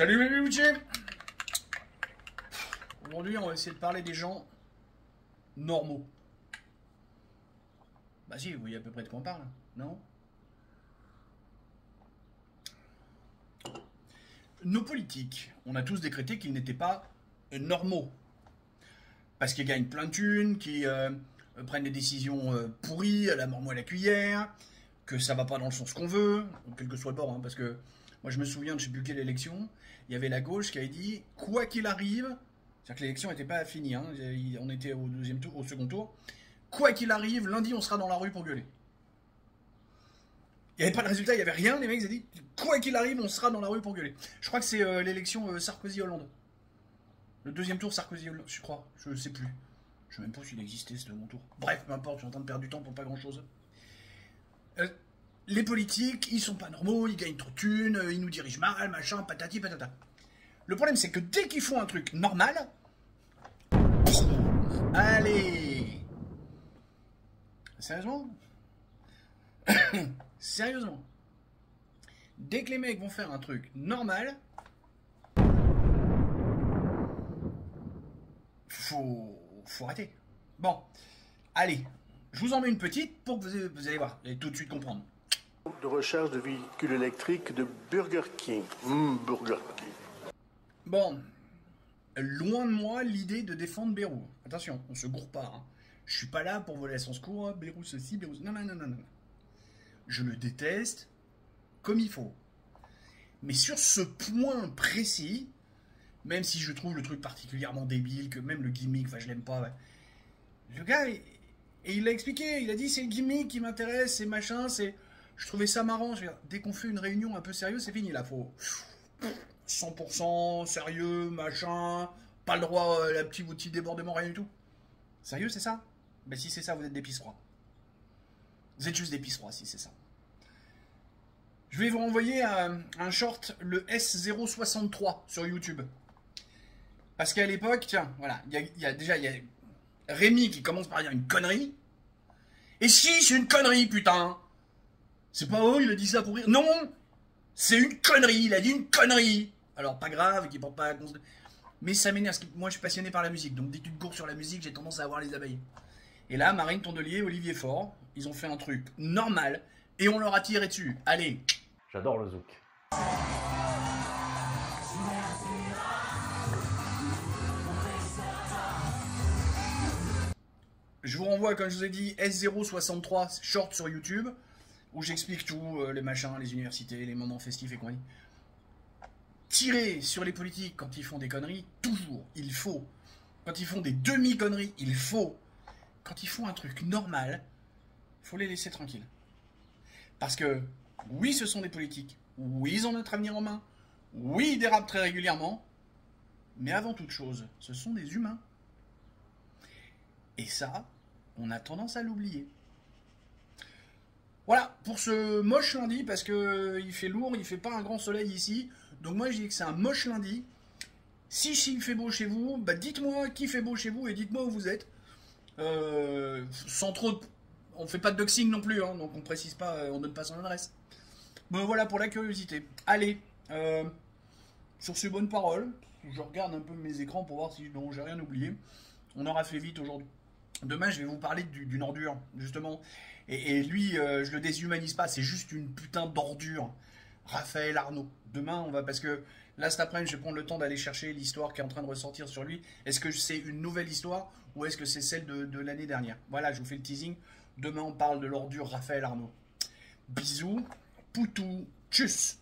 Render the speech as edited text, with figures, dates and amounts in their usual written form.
Salut mes Luigi. Aujourd'hui, on va essayer de parler des gens normaux. Bah si, vous voyez à peu près de quoi on parle, non? Nos politiques, on a tous décrété qu'ils n'étaient pas normaux. Parce qu'ils gagnent plein de thunes, qu'ils prennent des décisions pourries, à la marmotte à la cuillère, que ça va pas dans le sens qu'on veut, quel que soit le bord, hein, parce que moi je me souviens de je sais plus quelle élection, il y avait la gauche qui avait dit quoi qu'il arrive, c'est-à-dire que l'élection n'était pas finie, hein, on était au deuxième tour, au second tour, quoi qu'il arrive, lundi on sera dans la rue pour gueuler. Il n'y avait pas de résultat, il n'y avait rien, les mecs ont dit quoi qu'il arrive, on sera dans la rue pour gueuler. Je crois que c'est l'élection Sarkozy-Hollande. Le deuxième tour Sarkozy-Hollande, je crois, je sais plus. Je sais même pas s'il existait ce second tour. Bref, peu importe, je suis en train de perdre du temps pour pas grand chose. Les politiques, ils sont pas normaux, ils gagnent trop de thunes, ils nous dirigent mal, machin, patati patata. Le problème, c'est que dès qu'ils font un truc normal, allez, sérieusement, sérieusement, dès que les mecs vont faire un truc normal, faut arrêter. Bon, allez, je vous en mets une petite pour que vous allez voir et tout de suite comprendre. De recherche de véhicules électriques de Burger King. Burger King. Bon, loin de moi l'idée de défendre Bayrou. Attention, on se gourre pas. Hein. Je suis pas là pour voler à son secours. Hein. Bayrou ceci, Bayrou... Non, non, non, non, non. Je le déteste comme il faut. Mais sur ce point précis, même si je trouve le truc particulièrement débile, que même le gimmick, enfin je l'aime pas, ouais. Le gars, et il l'a expliqué, il a dit c'est le gimmick qui m'intéresse, c'est machin, c'est... Je trouvais ça marrant, dès qu'on fait une réunion un peu sérieuse, c'est fini là, faut 100% sérieux, machin, pas le droit à la petit débordement, rien du tout. Sérieux, c'est ça? Ben si c'est ça, vous êtes des pisse-froids. Vous êtes juste des pisse-froids si c'est ça. Je vais vous renvoyer un short, le S063 sur YouTube. Parce qu'à l'époque, tiens, voilà, il y a Rémi qui commence par dire une connerie. Et si, c'est une connerie, putain! C'est pas il a dit ça pour rire. Non! C'est une connerie, il a dit une connerie! Alors, pas grave, qui porte pas... Mais ça m'énerve, parce que moi je suis passionné par la musique, donc dès que tu te gourres sur la musique, j'ai tendance à avoir les abeilles. Et là, Marine Tondelier, Olivier Faure, ils ont fait un truc normal, et on leur a tiré dessus. Allez! J'adore le zouk. Je vous renvoie, comme je vous ai dit, S063 short sur YouTube, où j'explique tout, les machins, les universités, les moments festifs et compagnie. Tirer sur les politiques quand ils font des conneries, toujours, il faut. Quand ils font des demi-conneries, il faut. Quand ils font un truc normal, il faut les laisser tranquilles. Parce que, oui, ce sont des politiques, oui, ils ont notre avenir en main, oui, ils dérapent très régulièrement, mais avant toute chose, ce sont des humains. Et ça, on a tendance à l'oublier. Voilà, pour ce moche lundi, parce que il fait lourd, il fait pas un grand soleil ici. Donc moi je dis que c'est un moche lundi. Si il fait beau chez vous, bah dites-moi qui fait beau chez vous et dites-moi où vous êtes. Sans trop de... On fait pas de doxing non plus, hein, donc on précise pas, on donne pas son adresse. Mais voilà pour la curiosité. Allez, sur ces bonnes paroles, je regarde un peu mes écrans pour voir si non, j'ai rien oublié. On aura fait vite aujourd'hui. Demain, je vais vous parler d'une ordure, justement. Et lui, je le déshumanise pas, c'est juste une putain d'ordure. Raphaël Arnaud. Demain, on va... Parce que là, cet après-midi, je vais prendre le temps d'aller chercher l'histoire qui est en train de ressortir sur lui. Est-ce que c'est une nouvelle histoire ou est-ce que c'est celle de l'année dernière? Voilà, je vous fais le teasing. Demain, on parle de l'ordure Raphaël Arnaud. Bisous, poutou, tchuss.